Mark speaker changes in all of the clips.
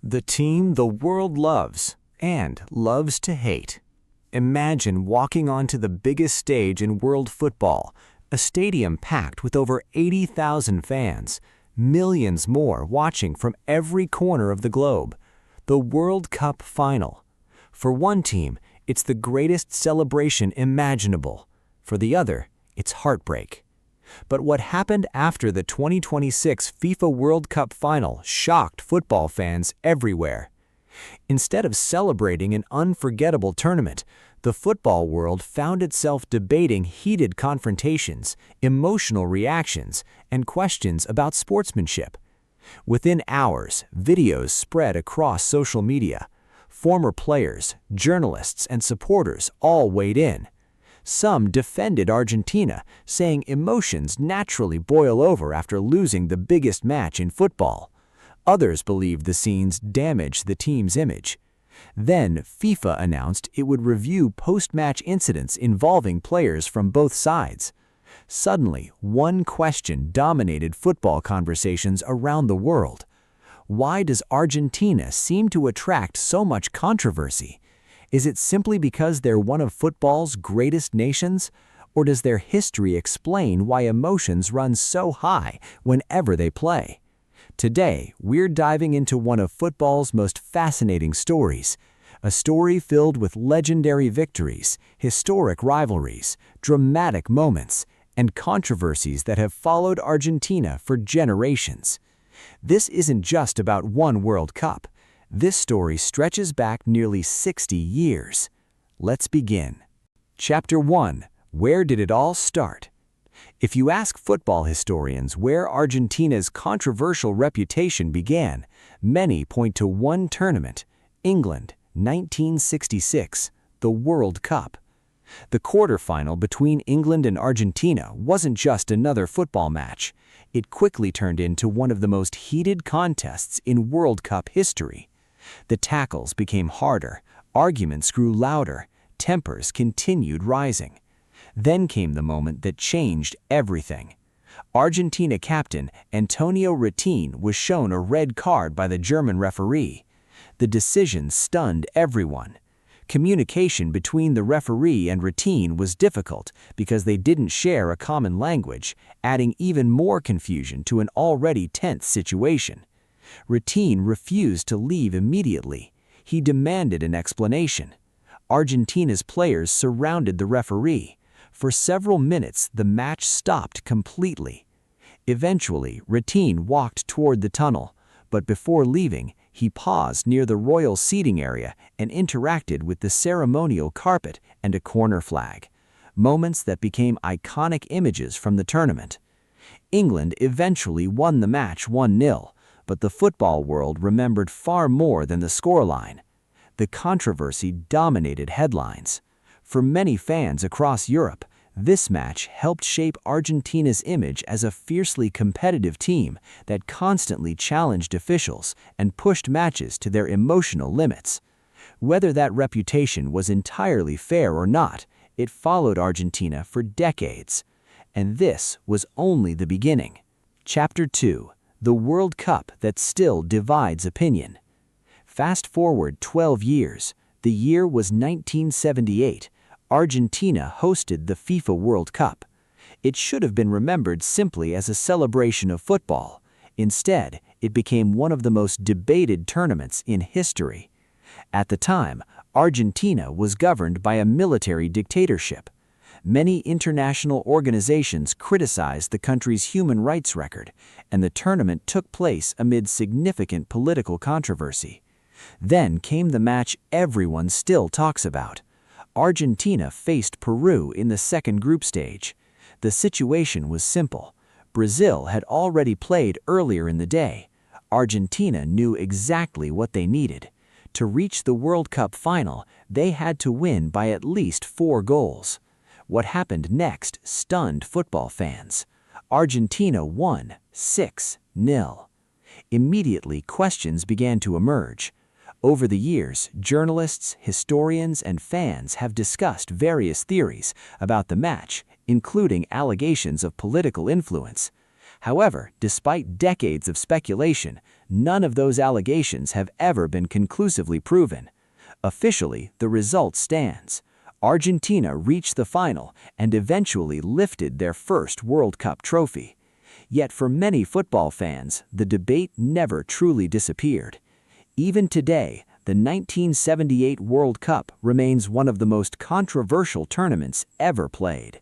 Speaker 1: The team the world loves and loves to hate. Imagine walking onto the biggest stage in world football, a stadium packed with over 80,000 fans, millions more watching from every corner of the globe. The World Cup final. For one team, it's the greatest celebration imaginable. For the other, it's heartbreak. But what happened after the 2026 FIFA World Cup final shocked football fans everywhere. Instead of celebrating an unforgettable tournament, the football world found itself debating heated confrontations, emotional reactions, and questions about sportsmanship. Within hours, videos spread across social media. Former players, journalists, and supporters all weighed in. Some defended Argentina, saying emotions naturally boil over after losing the biggest match in football. Others believed the scenes damaged the team's image. Then FIFA announced it would review post-match incidents involving players from both sides. Suddenly, one question dominated football conversations around the world. Why does Argentina seem to attract so much controversy? Is it simply because they're one of football's greatest nations? Or does their history explain why emotions run so high whenever they play? Today, we're diving into one of football's most fascinating stories, a story filled with legendary victories, historic rivalries, dramatic moments, and controversies that have followed Argentina for generations. This isn't just about one World Cup. This story stretches back nearly 60 years. Let's begin. Chapter 1. Where did it all start? If you ask football historians where Argentina's controversial reputation began, many point to one tournament, England, 1966, the World Cup. The quarterfinal between England and Argentina wasn't just another football match. It quickly turned into one of the most heated contests in World Cup history. The tackles became harder, arguments grew louder, tempers continued rising. Then came the moment that changed everything. Argentina captain Antonio Retin was shown a red card by the German referee. The decision stunned everyone. Communication between the referee and Retin was difficult because they didn't share a common language, adding even more confusion to an already tense situation. Retin refused to leave immediately. He demanded an explanation. Argentina's players surrounded the referee. For several minutes, the match stopped completely. Eventually, Retin walked toward the tunnel, but before leaving, he paused near the royal seating area and interacted with the ceremonial carpet and a corner flag, moments that became iconic images from the tournament. England eventually won the match 1-0, but the football world remembered far more than the scoreline. The controversy dominated headlines. For many fans across Europe, this match helped shape Argentina's image as a fiercely competitive team that constantly challenged officials and pushed matches to their emotional limits. Whether that reputation was entirely fair or not, it followed Argentina for decades. And this was only the beginning. Chapter 2. The World Cup that still divides opinion. Fast forward 12 years. The year was 1978. Argentina hosted the FIFA World Cup. It should have been remembered simply as a celebration of football. Instead, it became one of the most debated tournaments in history. At the time, Argentina was governed by a military dictatorship. Many international organizations criticized the country's human rights record, and the tournament took place amid significant political controversy. Then came the match everyone still talks about. Argentina faced Peru in the second group stage. The situation was simple. Brazil had already played earlier in the day. Argentina knew exactly what they needed. To reach the World Cup final, they had to win by at least 4 goals. What happened next stunned football fans. Argentina won 6-0. Immediately, questions began to emerge. Over the years, journalists, historians, and fans have discussed various theories about the match, including allegations of political influence. However, despite decades of speculation, none of those allegations have ever been conclusively proven. Officially, the result stands. Argentina reached the final and eventually lifted their first World Cup trophy. Yet for many football fans, the debate never truly disappeared. Even today, the 1978 World Cup remains one of the most controversial tournaments ever played.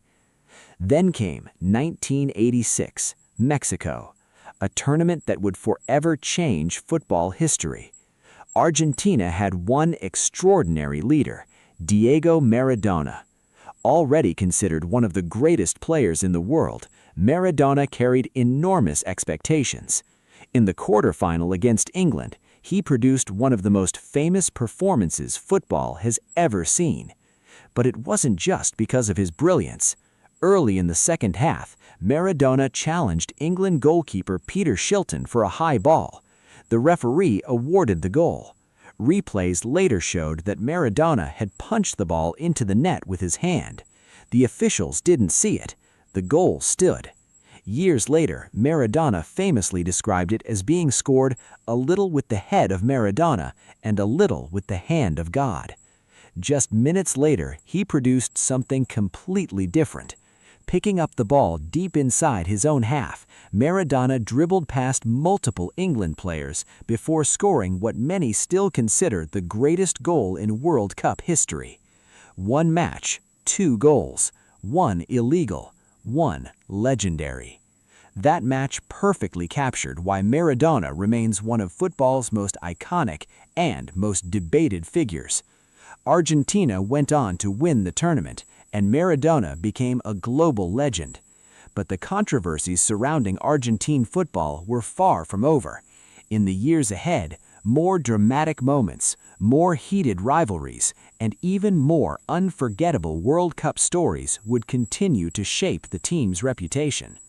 Speaker 1: Then came 1986, Mexico, a tournament that would forever change football history. Argentina had one extraordinary leader, Diego Maradona. Already considered one of the greatest players in the world, Maradona carried enormous expectations. In the quarterfinal against England, he produced one of the most famous performances football has ever seen. But it wasn't just because of his brilliance. Early in the second half, Maradona challenged England goalkeeper Peter Shilton for a high ball. The referee awarded the goal. Replays later showed that Maradona had punched the ball into the net with his hand. The officials didn't see it. The goal stood. Years later, Maradona famously described it as being scored a little with the head of Maradona and a little with the hand of God. Just minutes later, he produced something completely different. Picking up the ball deep inside his own half, Maradona dribbled past multiple England players before scoring what many still consider the greatest goal in World Cup history. One match, 2 goals, one illegal, one legendary. That match perfectly captured why Maradona remains one of football's most iconic and most debated figures. Argentina went on to win the tournament, and Maradona became a global legend. But the controversies surrounding Argentine football were far from over. In the years ahead, more dramatic moments, more heated rivalries, and even more unforgettable World Cup stories would continue to shape the team's reputation.